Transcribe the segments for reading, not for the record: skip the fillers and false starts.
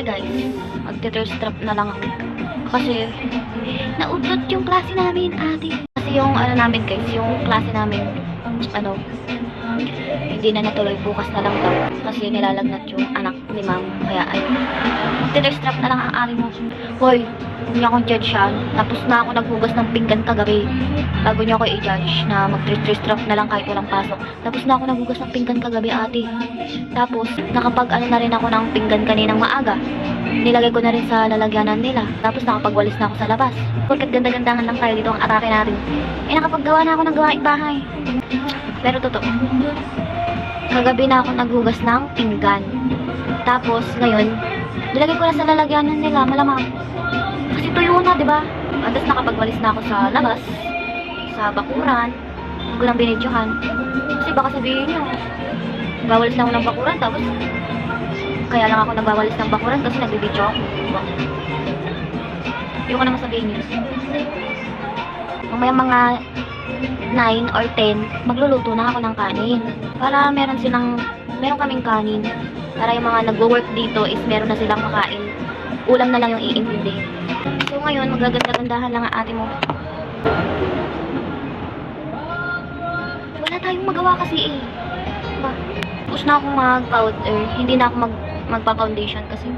guys, magte-thirst trap na lang ako. Kasi, naudlot yung klase namin, ate. Kasi yung ano namin guys, yung klase namin, ano, hindi na natuloy, bukas na lang daw. Kasi nilalagnat yung anak ni ma'am. Kaya ayun, magte-thirst trap na lang ang ari mo. Hoy, hindi akong judge yan. Tapos na ako naghugas ng pinggan kagabi. Bago niyo ako i-judge na mag-thirst trap na lang kahit walang pasok. Tapos na ako naghugas ng pinggan kagabi, ate. Tapos, nakapag ano na rin ako ng pinggan kaninang maaga. Nilagay ko na rin sa lalagyanan nila. Tapos nakapagwalis na ako sa labas. Porket ganda-gandahan lang tayo dito ang atake natin. Eh nakapaggawa na ako ng gawaing bahay. Pero totoo, kagabi na ako naghugas ng pinggan. Tapos ngayon, nilagay ko na sa lalagyanan nila, malamang. Kasi tuyo na, di ba? Tapos nakapagwalis na ako sa labas, sa bakuran. Hindi ko nang binidyohan. Kasi baka sabihin nyo, nagwawalis na ako ng bakuran, tapos kaya lang ako nagwawalis ng bakuran kasi nagbibidyo ako. Diba? Hindi ko naman sabihin yun. Mamaya mga 9 or 10, magluluto na ako ng kanin. Para meron kaming kanin. Para yung mga nagwo-work dito is meron na silang makain. Ulam na lang yung iintindi. So ngayon, magaganda-gandahan lang ang ate mo. Wala tayong magawa kasi eh. Diba? Tapos na akong mag-powder. Hindi na ako magpa-foundation kasi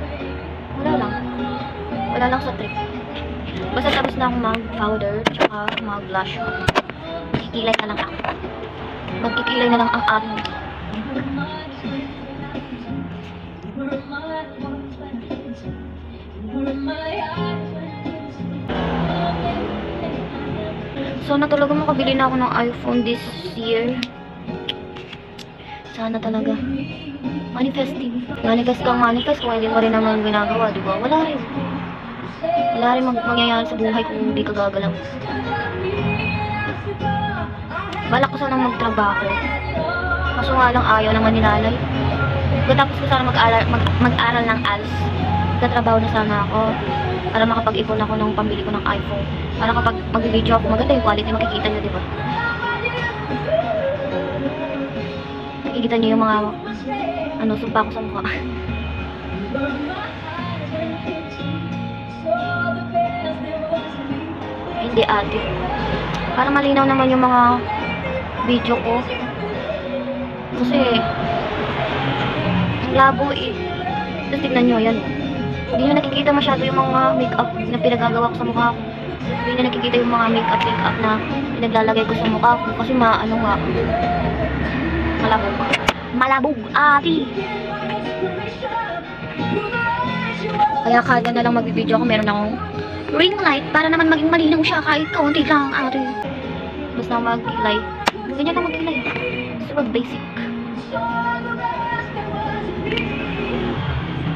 wala lang. Wala lang sa trip. Basta tapos na akong mag-powder tsaka mag-blush. Magkikilay na lang ako. Magkikilay na lang ang ate. So, natulaga makabili na ako ng iPhone this year. Sana talaga. Manifesting. Manifest kang manifest kung hindi mo rin naman ginagawa, di ba? Wala rin. Wala rin mangyayari sa buhay kung hindi ka gagalaw. Balak ko sana magtrabaho. Kaso nga lang ayaw naman ni nanay. Pagkatapos ko sana mag-aral ng ALS, magtatrabaho na sana ako para makapag-ipon ako ng pambili ko ng iPhone. Para kapag mag-video ako, maganda yung quality, makikita nyo, di ba? Makikita nyo yung mga sumpa ko sa mukha. Hindi ate. Para malinaw naman yung mga video ko. Kasi ang labo eh. Tapos tignan nyo yan. Hindi nyo nakikita masyado yung mga makeup na pinagagawa ko sa mukha ko. Hindi nyo nakikita yung mga makeup na pinaglalagay ko sa mukha ko. Kasi malabog. Malabog ate. Kaya kada na lang magbibideo ako, meron akong ring light para naman maging malinaw siya kahit kaunti lang ate. Basta mag-kilay. Ganyan lang mag-kilay. Super basic.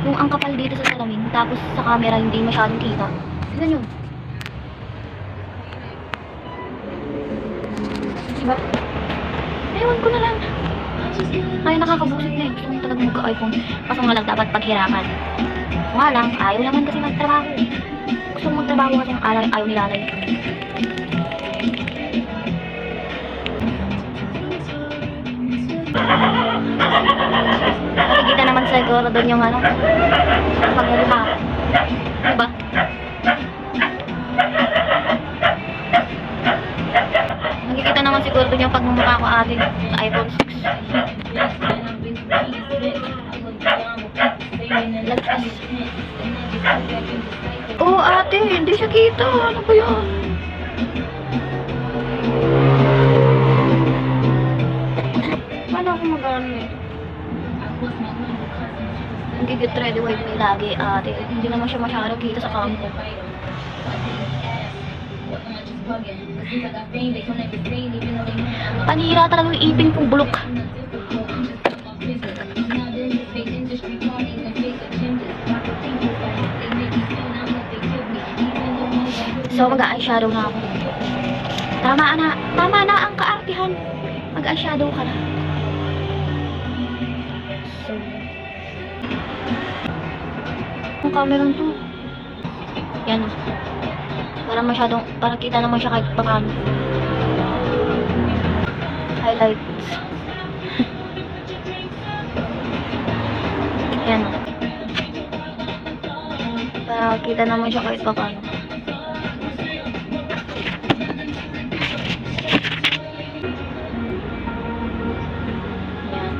Kung ang kapal dito sa salamin, tapos sa camera hindi masyadong kita. Tignan nyo. Diba? Ewan ko na lang. Ay, nakakabusit na eh. Gusto mo talagang magka-iPhone. Kaso nga lang dapat paghirapan. Nga lang, ayaw naman kasi magtrabaho. Gusto mo magtrabaho kasi ang ayaw nilalay. Nakikita naman siguro doon yung pagmumukha ko. Diba? Nakikita naman siguro doon yung pagmumukha ko atin sa iPhone 6. Lagpas. Oh ate, hindi siya kita. Ano ba yun? Paano ako mag-ano? Nagigit ready white me lagi ate. Hindi naman siya masyadong kita sa kampo. Panira talaga yung ipin kong bulok. So mag-eyeshadow na ako. Tama na ang kaartihan. Mag-eyeshadow ka na. So, ang camera to. Yan o. Para kita naman siya kahit paano. Highlights. Yan o. Nakakita naman siya kahit pa paano. Yan.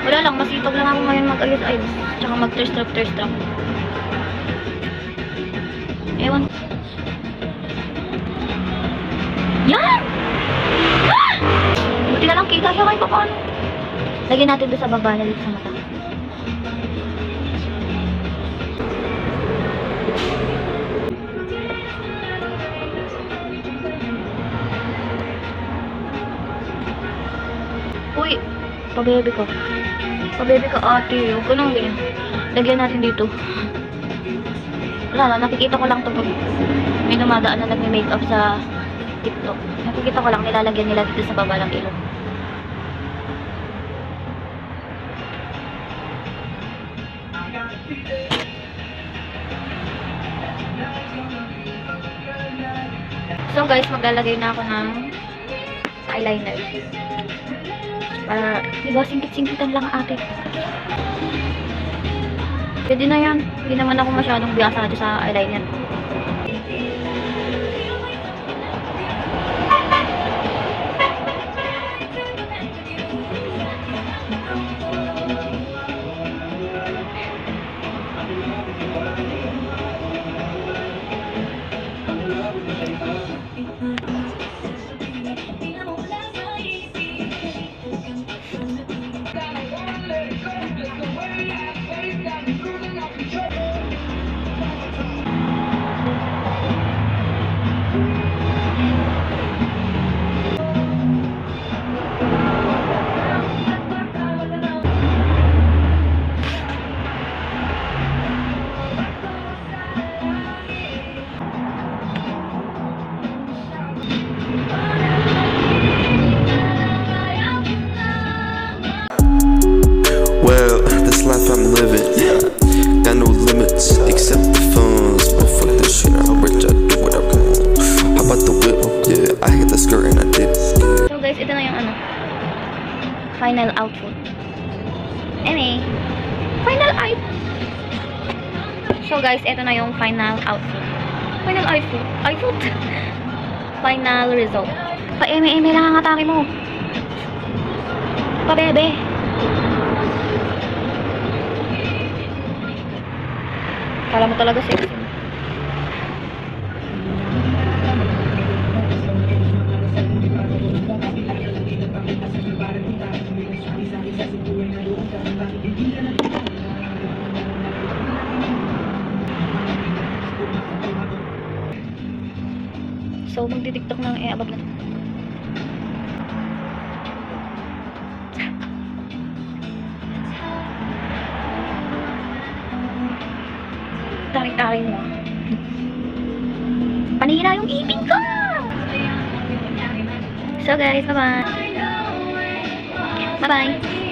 Wala lang, masipag lang ako ngayon mag-ayos-ayos. Tsaka mag-thirst-trap. Ewan. Yan! Ah! Buti na lang kita siya kahit pa paano. Lagyan natin doon sa baba na dito sa mata. Uy, pabebe ka. Pabebe ka ate. Huwag ka nang ganyan. Lagyan natin dito. Wala na, nakikita ko lang ito pag may dumadaan na nagme-makeup sa TikTok. Nakikita ko lang nilalagyan nila dito sa baba ng ilong. So guys, maglalagay na ako ng eyeliner. Para, diba, singkit-singkitan lang ate. Pwede na yan. Hindi naman ako masyadong biyasa dito sa eyeliner. Well, this life I'm living, got no limits except the funds. But fuck this shit, I'm rich, I do what I want. How about the whip? Yeah, I hit the skirt and I did. So guys, ito na yung final outfit. Final outfit. So guys, ito na yung final outfit. Final result. Pa-eme-eme lang ang atake mo. Pa-bebe. Kala mo talaga sexy. So, magdi-tiktok ng abag na to. Tarik-tarik mo. Panira yung ipin ko! So guys, bye-bye! Bye-bye!